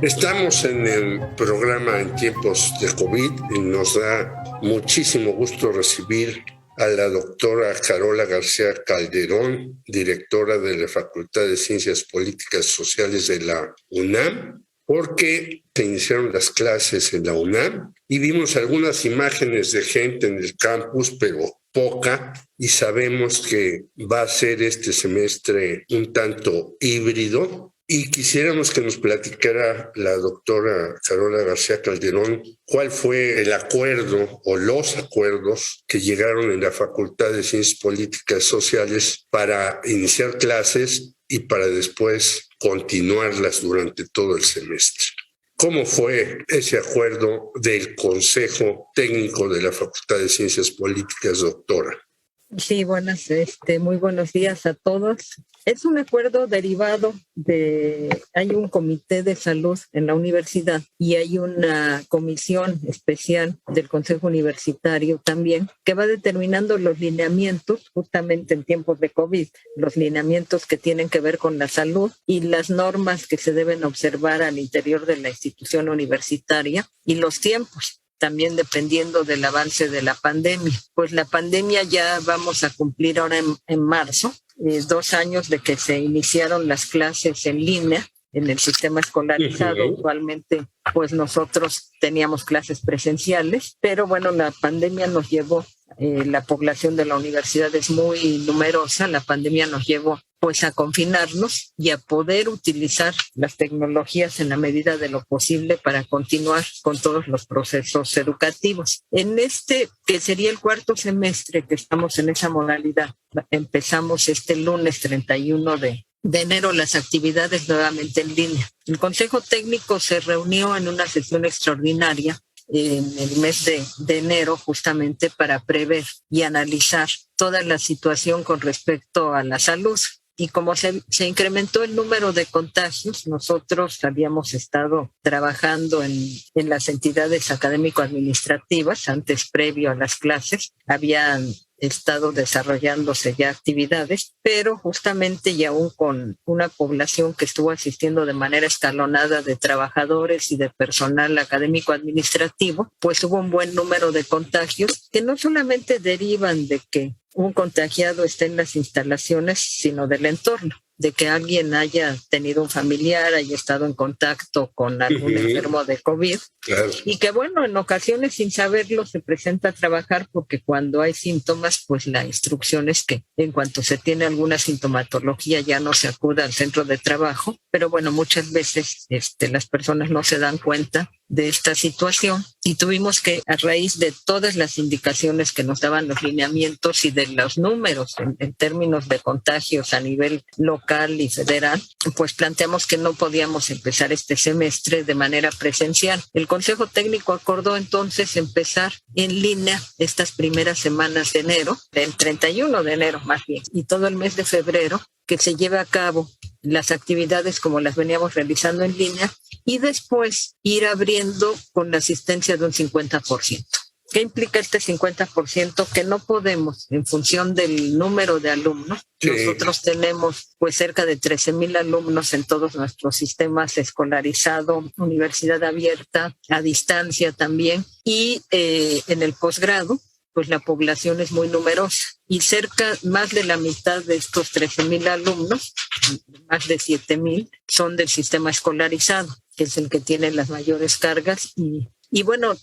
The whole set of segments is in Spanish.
Estamos en el programa en tiempos de COVID y nos da muchísimo gusto recibir a la doctora Carola García Calderón, directora de la Facultad de Ciencias Políticas y Sociales de la UNAM, porque se iniciaron las clases en la UNAM y vimos algunas imágenes de gente en el campus, pero poca, y sabemos que va a ser este semestre un tanto híbrido. Y quisiéramos que nos platicara la doctora Carola García Calderón cuál fue el acuerdo o los acuerdos que llegaron en la Facultad de Ciencias Políticas y Sociales para iniciar clases y para después continuarlas durante todo el semestre. ¿Cómo fue ese acuerdo del Consejo Técnico de la Facultad de Ciencias Políticas, doctora? Sí, muy buenos días a todos. Es un acuerdo derivado hay un comité de salud en la universidad y hay una comisión especial del Consejo Universitario también que va determinando los lineamientos justamente en tiempos de COVID, los lineamientos que tienen que ver con la salud y las normas que se deben observar al interior de la institución universitaria y los tiempos. También dependiendo del avance de la pandemia. Pues la pandemia ya vamos a cumplir ahora en marzo, 2 años de que se iniciaron las clases en línea en el sistema escolarizado. Usualmente, pues nosotros teníamos clases presenciales, pero bueno, la pandemia nos llevó, la población de la universidad es muy numerosa, la pandemia nos llevó pues a confinarnos y a poder utilizar las tecnologías en la medida de lo posible para continuar con todos los procesos educativos. En que sería el 4º semestre que estamos en esa modalidad, empezamos este lunes 31 de enero las actividades nuevamente en línea. El Consejo Técnico se reunió en una sesión extraordinaria en el mes de enero justamente para prever y analizar toda la situación con respecto a la salud. Y como se incrementó el número de contagios, nosotros habíamos estado trabajando en las entidades académico-administrativas, antes previo a las clases, habían estado desarrollándose ya actividades, pero justamente y aún con una población que estuvo asistiendo de manera escalonada de trabajadores y de personal académico-administrativo, pues hubo un buen número de contagios que no solamente derivan de que un contagiado esté en las instalaciones, sino del entorno, de que alguien haya tenido un familiar, haya estado en contacto con algún enfermo de COVID. Claro. Y que bueno, en ocasiones sin saberlo se presenta a trabajar porque cuando hay síntomas, pues la instrucción es que en cuanto se tiene alguna sintomatología ya no se acuda al centro de trabajo, pero bueno, muchas veces las personas no se dan cuenta de esta situación y tuvimos que, a raíz de todas las indicaciones que nos daban los lineamientos y de los números en términos de contagios a nivel local y federal, pues planteamos que no podíamos empezar este semestre de manera presencial. El Consejo Técnico acordó entonces empezar en línea estas primeras semanas de enero, del 31 de enero más bien, y todo el mes de febrero, que se lleve a cabo las actividades como las veníamos realizando en línea y después ir abriendo con la asistencia de un 50%. ¿Qué implica este 50%? Que no podemos, en función del número de alumnos, sí. Nosotros tenemos pues cerca de 13,000 alumnos en todos nuestros sistemas escolarizado, universidad abierta, a distancia también, y en el posgrado, pues la población es muy numerosa y más de la mitad de estos 13,000 alumnos, más de 7,000, son del sistema escolarizado, que es el que tiene las mayores cargas y bueno,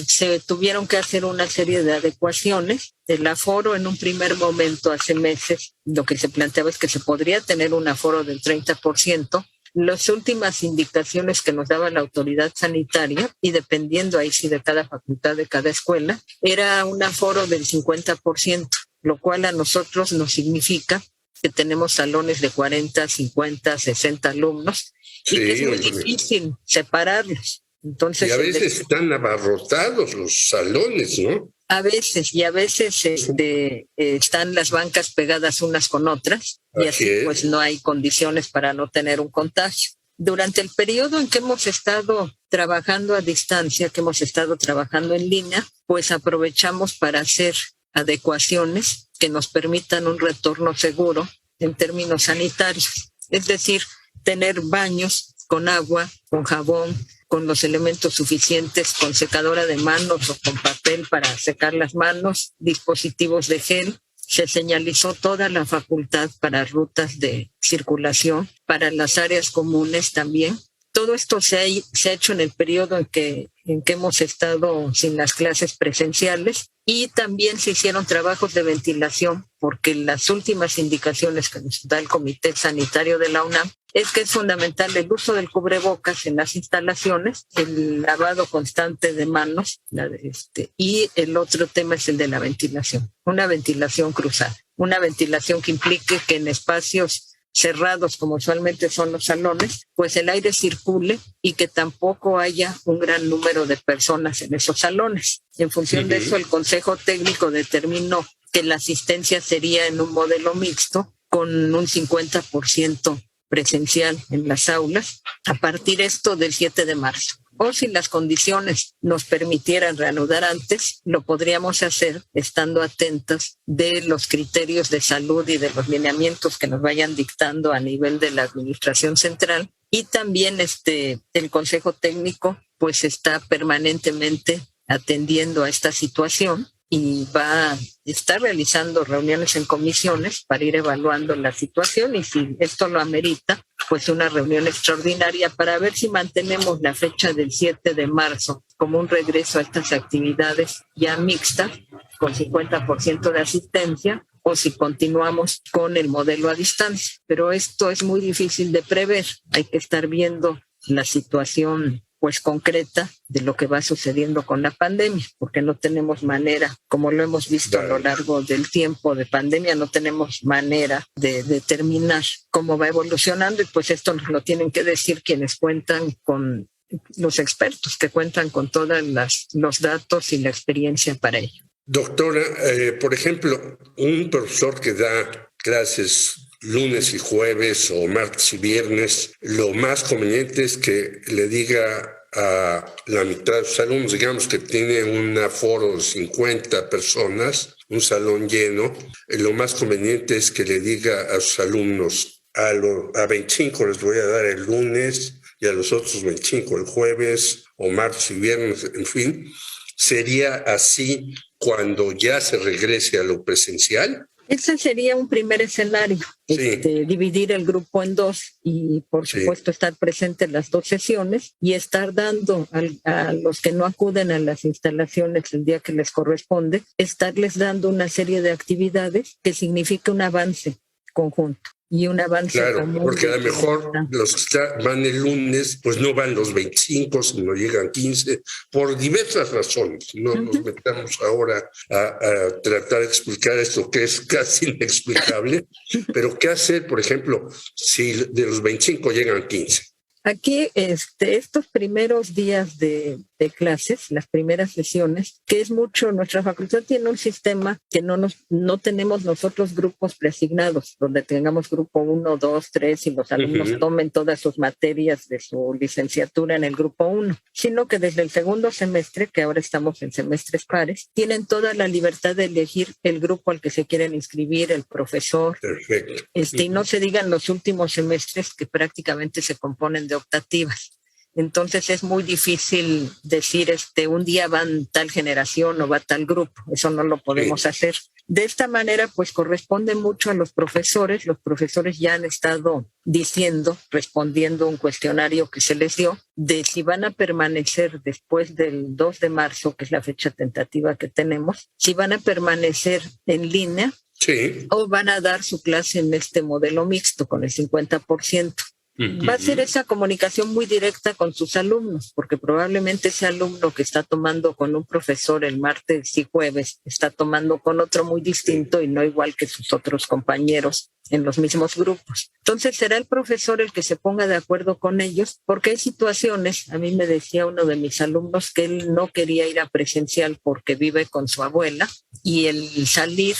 se tuvieron que hacer una serie de adecuaciones. El aforo en un primer momento, hace meses, lo que se planteaba es que se podría tener un aforo del 30%. Las últimas indicaciones que nos daba la autoridad sanitaria, y dependiendo ahí sí de cada facultad, de cada escuela, era un aforo del 50%, lo cual a nosotros nos significa que tenemos salones de 40, 50, 60 alumnos y que es muy difícil separarlos. Entonces, y a veces están abarrotados los salones, ¿no? A veces están las bancas pegadas unas con otras y así pues no hay condiciones para no tener un contagio. Durante el periodo en que hemos estado trabajando a distancia, que hemos estado trabajando en línea, pues aprovechamos para hacer adecuaciones que nos permitan un retorno seguro en términos sanitarios. Es decir, tener baños con agua, con jabón, con los elementos suficientes, con secadora de manos o con papel para secar las manos, dispositivos de gel. Se señalizó toda la facultad para rutas de circulación, para las áreas comunes también. Todo esto se ha hecho en el periodo en que hemos estado sin las clases presenciales, y también se hicieron trabajos de ventilación, porque las últimas indicaciones que nos da el Comité Sanitario de la UNAM es que es fundamental el uso del cubrebocas en las instalaciones, el lavado constante de manos, y el otro tema es el de la ventilación, una ventilación cruzada, una ventilación que implique que en espacios cerrados, como usualmente son los salones, pues el aire circule y que tampoco haya un gran número de personas en esos salones. En función de eso, el Consejo Técnico determinó que la asistencia sería en un modelo mixto con un 50% presencial en las aulas a partir del 7 de marzo. O si las condiciones nos permitieran reanudar antes, lo podríamos hacer estando atentos de los criterios de salud y de los lineamientos que nos vayan dictando a nivel de la Administración Central. Y también el Consejo Técnico pues está permanentemente atendiendo a esta situación y va a estar realizando reuniones en comisiones para ir evaluando la situación, y si esto lo amerita, pues una reunión extraordinaria para ver si mantenemos la fecha del 7 de marzo como un regreso a estas actividades ya mixtas, con 50% de asistencia, o si continuamos con el modelo a distancia. Pero esto es muy difícil de prever. Hay que estar viendo la situación pues concreta de lo que va sucediendo con la pandemia, porque no tenemos manera, como lo hemos visto a lo largo del tiempo de pandemia, no tenemos manera de determinar cómo va evolucionando, y pues esto nos lo tienen que decir quienes cuentan con los expertos, que cuentan con todos los datos y la experiencia para ello. Doctora, por ejemplo, un profesor que da clases lunes y jueves o martes y viernes, lo más conveniente es que le diga a la mitad de sus alumnos, digamos que tiene un aforo de 50 personas, un salón lleno, lo más conveniente es que le diga a sus alumnos, a 25 les voy a dar el lunes y a los otros 25 el jueves o martes y viernes, en fin. ¿Sería así cuando ya se regrese a lo presencial? Ese sería un primer escenario, sí. Dividir el grupo en dos y, por supuesto, estar presente en las dos sesiones y estar dando a los que no acuden a las instalaciones el día que les corresponde, estarles dando una serie de actividades que significa un avance conjunto. Y un avance. Claro, porque a lo mejor los que van el lunes, pues no van los 25, sino llegan 15, por diversas razones. No nos metamos ahora a tratar de explicar esto que es casi inexplicable, pero ¿qué hacer, por ejemplo, si de los 25 llegan 15? Aquí, estos primeros días de clases, las primeras sesiones, que es mucho, nuestra facultad tiene un sistema que no tenemos nosotros grupos preasignados, donde tengamos grupo 1, 2, 3 y los alumnos tomen todas sus materias de su licenciatura en el grupo 1, sino que desde el segundo semestre, que ahora estamos en semestres pares, tienen toda la libertad de elegir el grupo al que se quieren inscribir, el profesor. Perfecto. Y no se digan los últimos semestres que prácticamente se componen de optativas. Entonces es muy difícil decir un día van tal generación o va tal grupo. Eso no lo podemos hacer. De esta manera, pues corresponde mucho a los profesores. Los profesores ya han estado respondiendo un cuestionario que se les dio, de si van a permanecer después del 2 de marzo, que es la fecha tentativa que tenemos, si van a permanecer en línea o van a dar su clase en este modelo mixto con el 50%. Va a ser esa comunicación muy directa con sus alumnos, porque probablemente ese alumno que está tomando con un profesor el martes y jueves está tomando con otro muy distinto y no igual que sus otros compañeros en los mismos grupos. Entonces será el profesor el que se ponga de acuerdo con ellos, porque hay situaciones, a mí me decía uno de mis alumnos que él no quería ir a presencial porque vive con su abuela, y el salir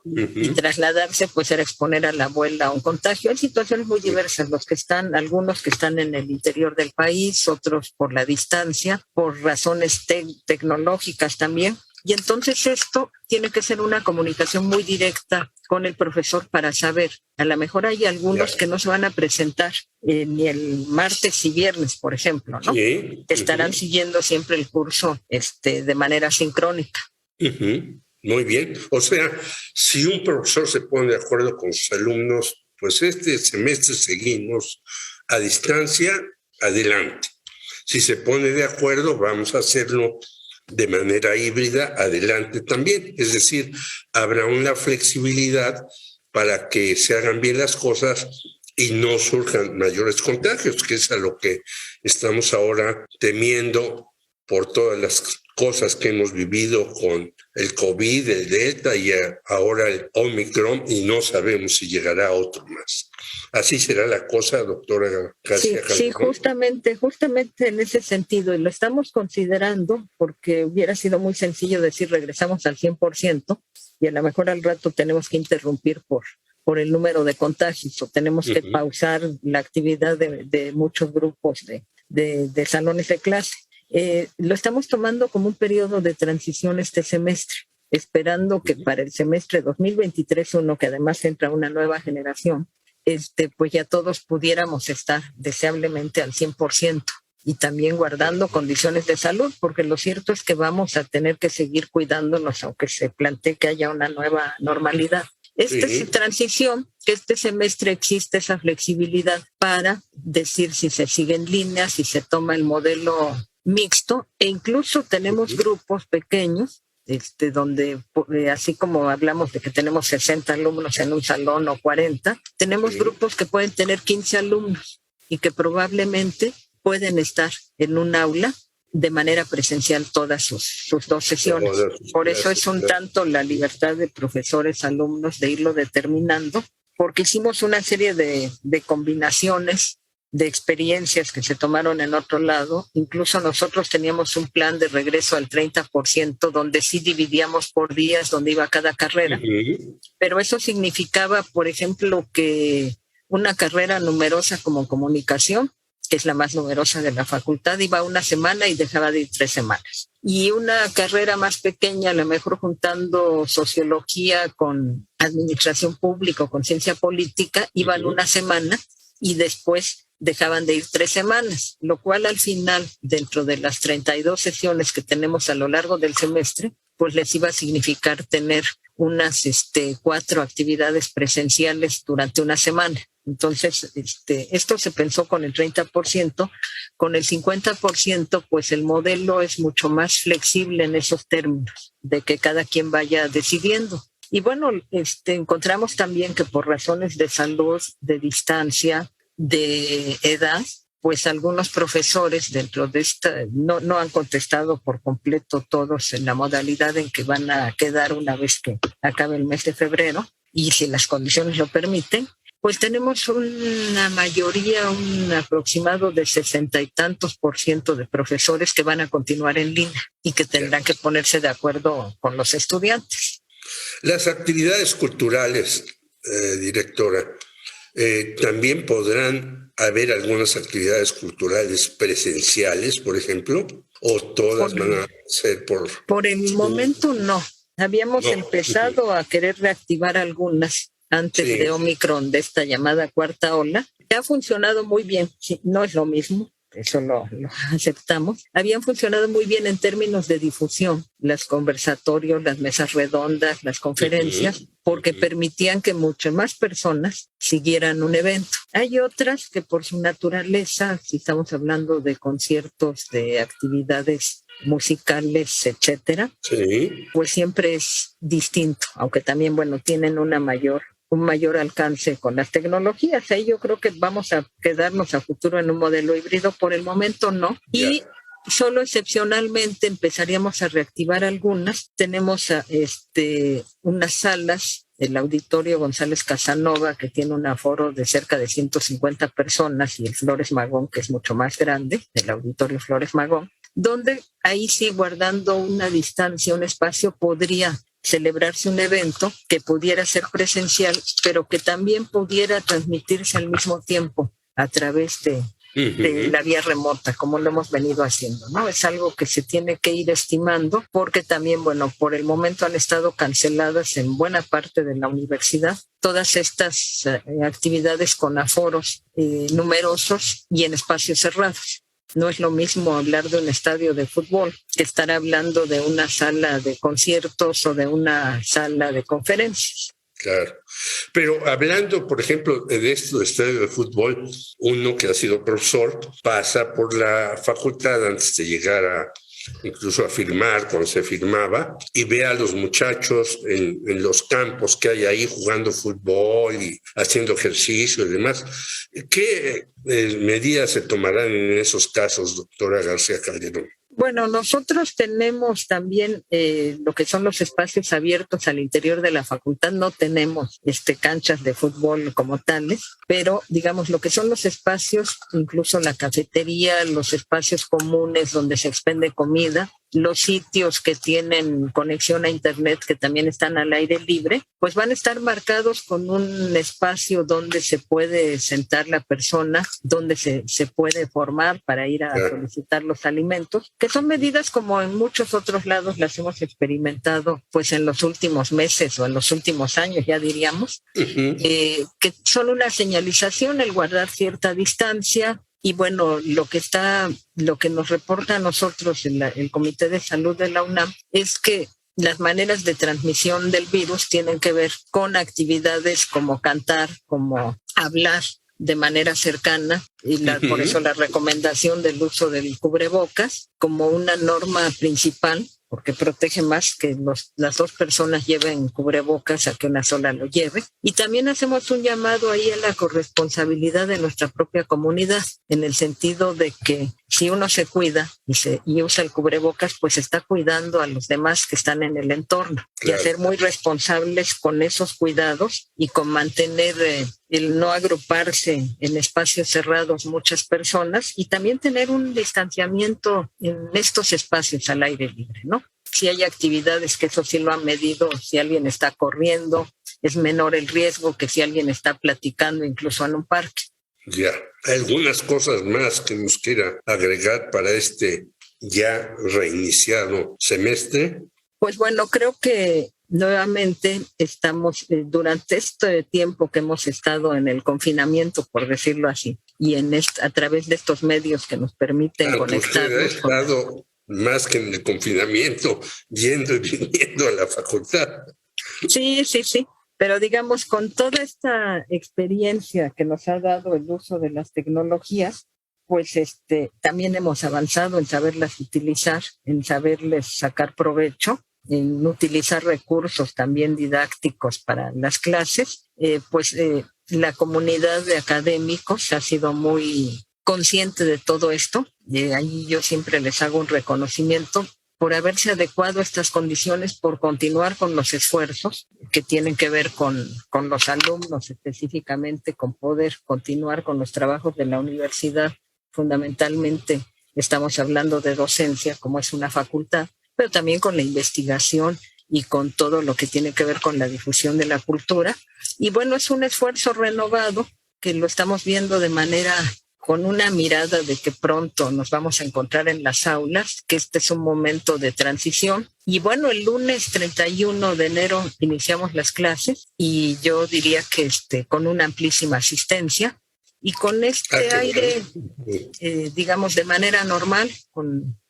y trasladarse pues era exponer a la abuela a un contagio. Hay situaciones muy diversas, algunos que están en el interior del país, otros por la distancia, por razones tecnológicas también. Y entonces esto tiene que ser una comunicación muy directa con el profesor para saber. A lo mejor hay algunos que no se van a presentar ni el martes y viernes, por ejemplo, ¿no? Sí. Estarán siguiendo siempre el curso de manera sincrónica. Muy bien. O sea, si un profesor se pone de acuerdo con sus alumnos, pues este semestre seguimos a distancia, adelante. Si se pone de acuerdo, vamos a hacerlo de manera híbrida, adelante también. Es decir, habrá una flexibilidad para que se hagan bien las cosas y no surjan mayores contagios, que es a lo que estamos ahora temiendo por todas las cosas que hemos vivido con el COVID, el Delta y ahora el Omicron, y no sabemos si llegará otro más. Así será la cosa, doctora García Calderón. Sí, justamente en ese sentido, y lo estamos considerando porque hubiera sido muy sencillo decir regresamos al 100% y a lo mejor al rato tenemos que interrumpir por el número de contagios o tenemos que pausar la actividad de muchos grupos de salones de clase. Lo estamos tomando como un periodo de transición este semestre, esperando que para el semestre 2023-1, que además entra una nueva generación, pues ya todos pudiéramos estar deseablemente al 100% y también guardando condiciones de salud, porque lo cierto es que vamos a tener que seguir cuidándonos aunque se plantee que haya una nueva normalidad. Esta es transición, que este semestre existe esa flexibilidad para decir si se sigue en línea, si se toma el modelo mixto, e incluso tenemos grupos pequeños, donde así como hablamos de que tenemos 60 alumnos en un salón o 40, tenemos grupos que pueden tener 15 alumnos y que probablemente pueden estar en un aula de manera presencial todas sus 2 sesiones. Por eso es un tanto la libertad de profesores, alumnos de irlo determinando, porque hicimos una serie de combinaciones de experiencias que se tomaron en otro lado. Incluso nosotros teníamos un plan de regreso al 30%, donde sí dividíamos por días donde iba cada carrera. Pero eso significaba, por ejemplo, que una carrera numerosa como comunicación, que es la más numerosa de la facultad, iba una semana y dejaba de ir 3 semanas. Y una carrera más pequeña, a lo mejor juntando sociología con administración pública o con ciencia política, iban una semana y después dejaban de ir 3 semanas, lo cual al final, dentro de las 32 sesiones que tenemos a lo largo del semestre, pues les iba a significar tener unas 4 actividades presenciales durante una semana. Entonces, esto se pensó con el 30%, con el 50%, pues el modelo es mucho más flexible en esos términos, de que cada quien vaya decidiendo. Y bueno, encontramos también que por razones de salud, de distancia, de edad, pues algunos profesores dentro de esta no han contestado por completo todos en la modalidad en que van a quedar una vez que acabe el mes de febrero, y si las condiciones lo permiten, pues tenemos una mayoría, un aproximado de 60 y tantos % de profesores que van a continuar en línea y que tendrán que ponerse de acuerdo con los estudiantes. Las actividades culturales, directora, también podrán haber algunas actividades culturales presenciales, por ejemplo, o todas van a ser por el momento no. Habíamos empezado a querer reactivar algunas antes de Omicron, de esta llamada cuarta ola, que ha funcionado muy bien. Sí, no es lo mismo, eso lo aceptamos. Habían funcionado muy bien en términos de difusión, los conversatorios, las mesas redondas, las conferencias, porque permitían que muchas más personas siguieran un evento. Hay otras que por su naturaleza, si estamos hablando de conciertos, de actividades musicales, etcétera, pues siempre es distinto, aunque también, bueno, tienen un mayor alcance con las tecnologías. Ahí yo creo que vamos a quedarnos a futuro en un modelo híbrido. Por el momento no. Y solo excepcionalmente empezaríamos a reactivar algunas. Tenemos unas salas, el Auditorio González Casanova, que tiene un aforo de cerca de 150 personas, y el Flores Magón, que es mucho más grande, el Auditorio Flores Magón, donde ahí sí, guardando una distancia, un espacio, podría celebrarse un evento que pudiera ser presencial, pero que también pudiera transmitirse al mismo tiempo a través de la vía remota, como lo hemos venido haciendo, ¿no? Es algo que se tiene que ir estimando porque también, bueno, por el momento han estado canceladas en buena parte de la universidad todas estas actividades con aforos numerosos y en espacios cerrados. No es lo mismo hablar de un estadio de fútbol que estar hablando de una sala de conciertos o de una sala de conferencias. Claro. Pero hablando, por ejemplo, de esto de estadio de fútbol, uno que ha sido profesor pasa por la facultad antes de llegar incluso a firmar, cuando se firmaba, y ve a los muchachos en los campos que hay ahí jugando fútbol y haciendo ejercicio y demás. ¿Qué medidas se tomarán en esos casos, doctora García Calderón? Bueno, nosotros tenemos también lo que son los espacios abiertos al interior de la facultad. No tenemos canchas de fútbol como tales, pero digamos lo que son los espacios, incluso la cafetería, los espacios comunes donde se expende comida, los sitios que tienen conexión a internet que también están al aire libre, pues van a estar marcados con un espacio donde se puede sentar la persona, donde se puede formar para ir a solicitar los alimentos, que son medidas como en muchos otros lados las hemos experimentado pues en los últimos meses o en los últimos años, ya diríamos, que son una señalización, el guardar cierta distancia. Y bueno, lo que nos reporta a nosotros el Comité de Salud de la UNAM es que las maneras de transmisión del virus tienen que ver con actividades como cantar, como hablar de manera cercana, y por eso la recomendación del uso del cubrebocas como una norma principal, porque protege más que las dos personas lleven cubrebocas a que una sola lo lleve. Y también hacemos un llamado ahí a la corresponsabilidad de nuestra propia comunidad, en el sentido de que si uno se cuida y usa el cubrebocas, pues está cuidando a los demás que están en el entorno. Claro. Y a ser muy responsables con esos cuidados y con mantener el no agruparse en espacios cerrados muchas personas, y también tener un distanciamiento en estos espacios al aire libre, ¿no? Si hay actividades que eso sí lo han medido, si alguien está corriendo, es menor el riesgo que si alguien está platicando incluso en un parque. Ya, algunas cosas más que nos quiera agregar para este ya reiniciado semestre. Pues bueno, creo que nuevamente estamos durante este tiempo que hemos estado en el confinamiento, por decirlo así, y a través de estos medios que nos permiten conectarnos. Usted ha estado más que en el confinamiento, yendo y viniendo a la facultad. Sí. Pero digamos, con toda esta experiencia que nos ha dado el uso de las tecnologías, pues también hemos avanzado en saberlas utilizar, en saberles sacar provecho, en utilizar recursos también didácticos para las clases. La comunidad de académicos ha sido muy consciente de todo esto. Ahí yo siempre les hago un reconocimiento por haberse adecuado a estas condiciones, por continuar con los esfuerzos que tienen que ver con los alumnos específicamente, con poder continuar con los trabajos de la universidad. Fundamentalmente estamos hablando de docencia, como es una facultad, pero también con la investigación y con todo lo que tiene que ver con la difusión de la cultura. Y bueno, es un esfuerzo renovado que lo estamos viendo de manera con una mirada de que pronto nos vamos a encontrar en las aulas, que este es un momento de transición. Y bueno, el lunes 31 de enero iniciamos las clases y yo diría que con una amplísima asistencia y con aire, digamos, de manera normal,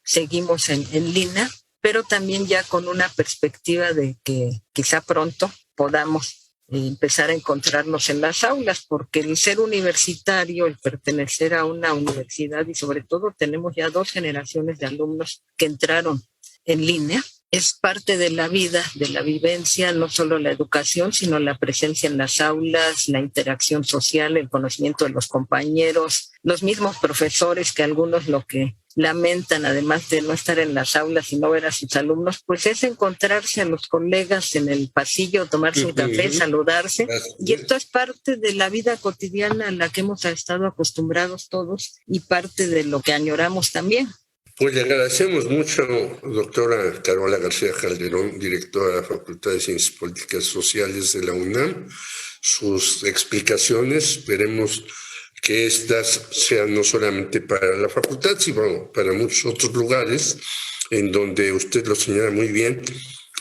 seguimos en línea, pero también ya con una perspectiva de que quizá pronto podamos empezar a encontrarnos en las aulas, porque el ser universitario, el pertenecer a una universidad, y sobre todo tenemos ya 2 generaciones de alumnos que entraron en línea, es parte de la vida, de la vivencia, no solo la educación, sino la presencia en las aulas, la interacción social, el conocimiento de los compañeros, los mismos profesores, que algunos lo que lamentan, además de no estar en las aulas y no ver a sus alumnos, pues es encontrarse a los colegas en el pasillo, tomarse un café, saludarse. Y esto es parte de la vida cotidiana a la que hemos estado acostumbrados todos y parte de lo que añoramos también. Pues le agradecemos mucho, doctora Carola García Calderón, directora de la Facultad de Ciencias Políticas Sociales de la UNAM, sus explicaciones. Esperemos que estas sean no solamente para la facultad, sino para muchos otros lugares en donde usted lo señala muy bien.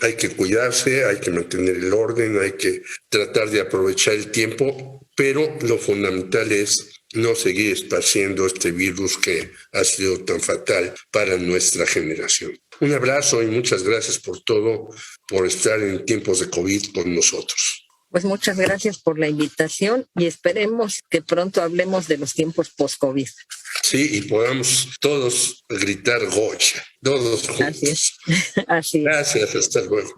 Hay que cuidarse, hay que mantener el orden, hay que tratar de aprovechar el tiempo, pero lo fundamental es no seguir esparciendo este virus que ha sido tan fatal para nuestra generación. Un abrazo y muchas gracias por todo, por estar en tiempos de COVID con nosotros. Pues muchas gracias por la invitación y esperemos que pronto hablemos de los tiempos post-COVID. Sí, y podamos todos gritar Goya, todos juntos. Así es. Así es. Gracias, hasta luego.